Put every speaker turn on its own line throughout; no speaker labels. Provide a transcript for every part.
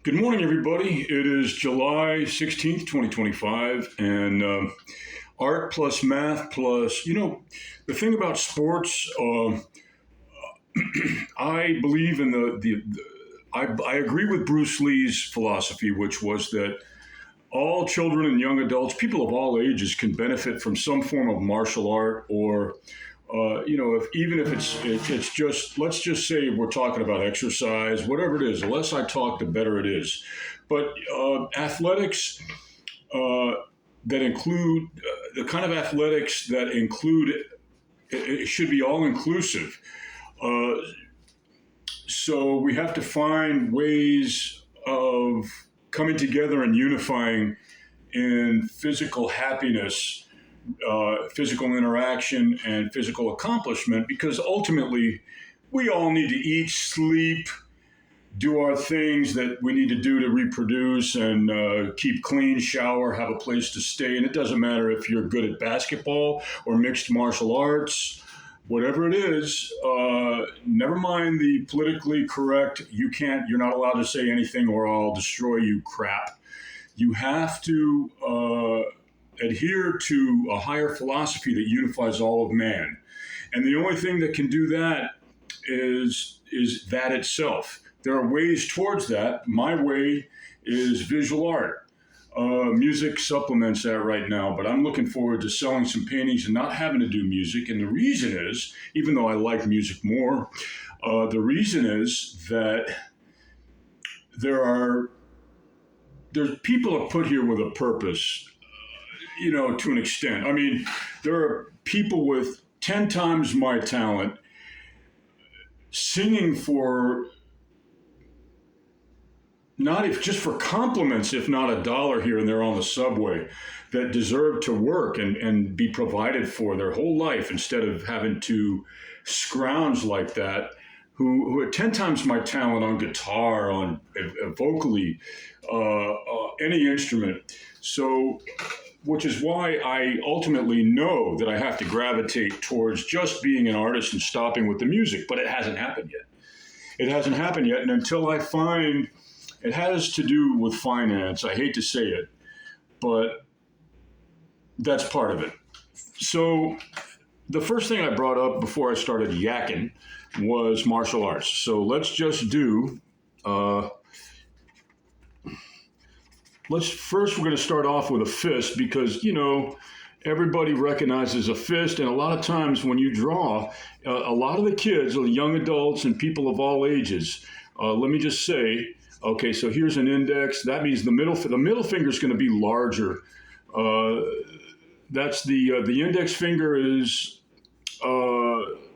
Good morning, everybody. It is July 16th, 2025, and art plus math plus, the thing about sports, I believe in I agree with Bruce Lee's philosophy, which was that all children and young adults, people of all ages, can benefit from some form of martial art or if even if it's just let's just say we're talking about exercise, whatever it is. The less I talk, the better it is. But athletics uh, that include the kind of athletics that include it should be all inclusive. Uh, so we have to find ways of coming together and unifying in physical happiness, physical interaction, and physical accomplishment, because ultimately we all need to eat, sleep, do our things that we need to do to reproduce and keep clean, shower, have a place to stay. And it doesn't matter if you're good at basketball or mixed martial arts, whatever it is, never mind the politically correct, you're not allowed to say anything or I'll destroy you crap. You have to adhere to a higher philosophy that unifies all of man. And the only thing that can do that is that itself. There are ways towards that. My way is visual art. Music supplements that right now, but I'm looking forward to selling some paintings and not having to do music. And the reason is, even though I like music more, the reason is that there are there's people are put here with a purpose, to an extent. I mean, there are people with 10 times my talent singing for not if just for compliments, if not a dollar here and there on the subway, that deserve to work and be provided for their whole life instead of having to scrounge like that, who are 10 times my talent on guitar, on vocally, any instrument. So, which is why I ultimately know that I have to gravitate towards just being an artist and stopping with the music, but it hasn't happened yet. It hasn't happened yet. And until I find it has to do with finance, I hate to say it, but that's part of it. So, the first thing I brought up before I started yakking was martial arts. So let's just do. We're going to start off with a fist because everybody recognizes a fist, and a lot of times when you draw, a lot of the kids, or young adults, and people of all ages. Let me just say, okay, so here's an index. That means the middle finger is going to be larger. That's the index finger is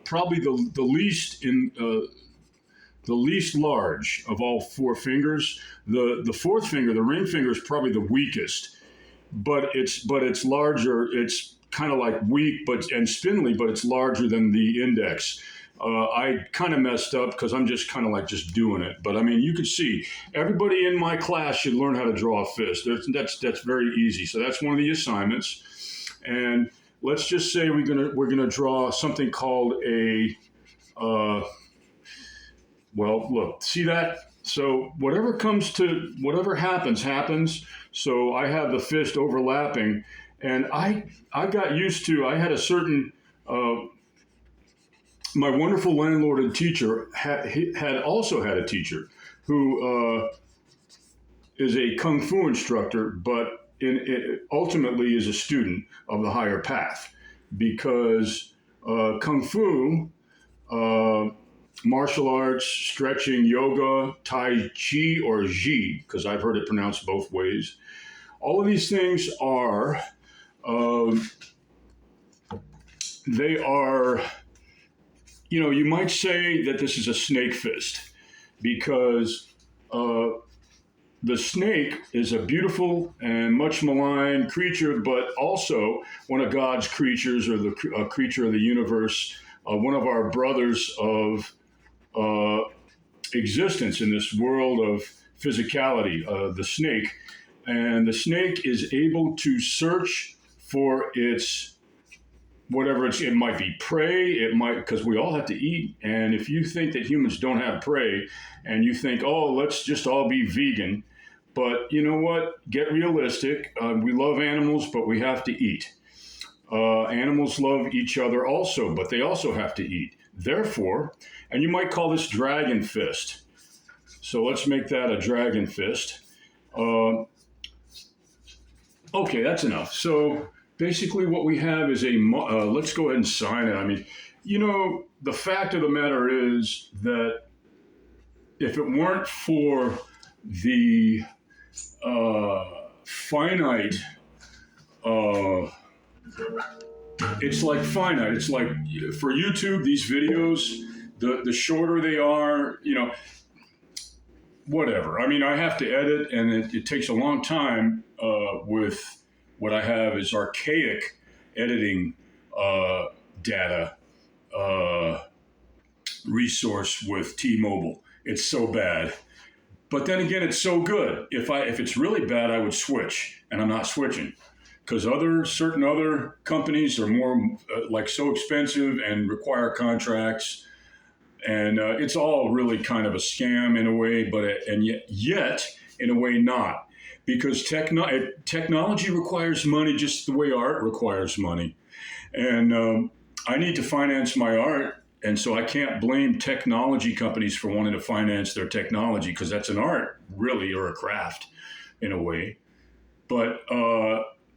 probably the least large of all four fingers. The fourth finger, the ring finger, is probably the weakest, but it's larger. It's kind of like weak and spindly, but it's larger than the index. I kind of messed up because I'm just kind of like just doing it. But I mean, you can see everybody in my class should learn how to draw a fist. That's very easy. So that's one of the assignments. And let's just say we're gonna draw something called a. Well, look, see that? So whatever happens. So I have the fist overlapping, and I got used to. I had a certain. My wonderful landlord and teacher had also had a teacher who is a kung fu instructor, but ultimately is a student of the higher path, because kung fu, martial arts, stretching, yoga, tai chi or ji, because I've heard it pronounced both ways. All of these things are, they are, you might say that this is a snake fist because the snake is a beautiful and much maligned creature, but also one of God's creatures, or a creature of the universe, one of our brothers of existence in this world of physicality, the snake. And the snake is able to search for its whatever it might be prey, it might, because we all have to eat. And if you think that humans don't have prey and you think, oh, let's just all be vegan, but you know what? Get realistic. We love animals, but we have to eat. Animals love each other also, but they also have to eat. Therefore, and you might call this dragon fist. So let's make that a dragon fist. Okay, that's enough. So basically what we have is let's go ahead and sign it. I mean, the fact of the matter is that if it weren't for the finite, it's like finite. It's like for YouTube, these videos, the shorter they are, whatever. I mean, I have to edit, and it takes a long time with what I have is archaic editing data resource with T-Mobile. It's so bad. But then again, it's so good. If it's really bad, I would switch, and I'm not switching because certain other companies are more so expensive and require contracts. And it's all really kind of a scam in a way, and yet in a way not, because technology requires money just the way art requires money, and I need to finance my art, and so I can't blame technology companies for wanting to finance their technology because that's an art really or a craft in a way. But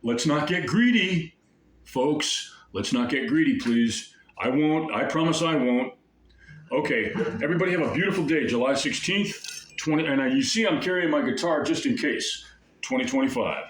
let's not get greedy, folks. Let's not get greedy, please. I won't. I promise I won't. Okay, everybody have a beautiful day, July 16th, and you see I'm carrying my guitar just in case, 2025.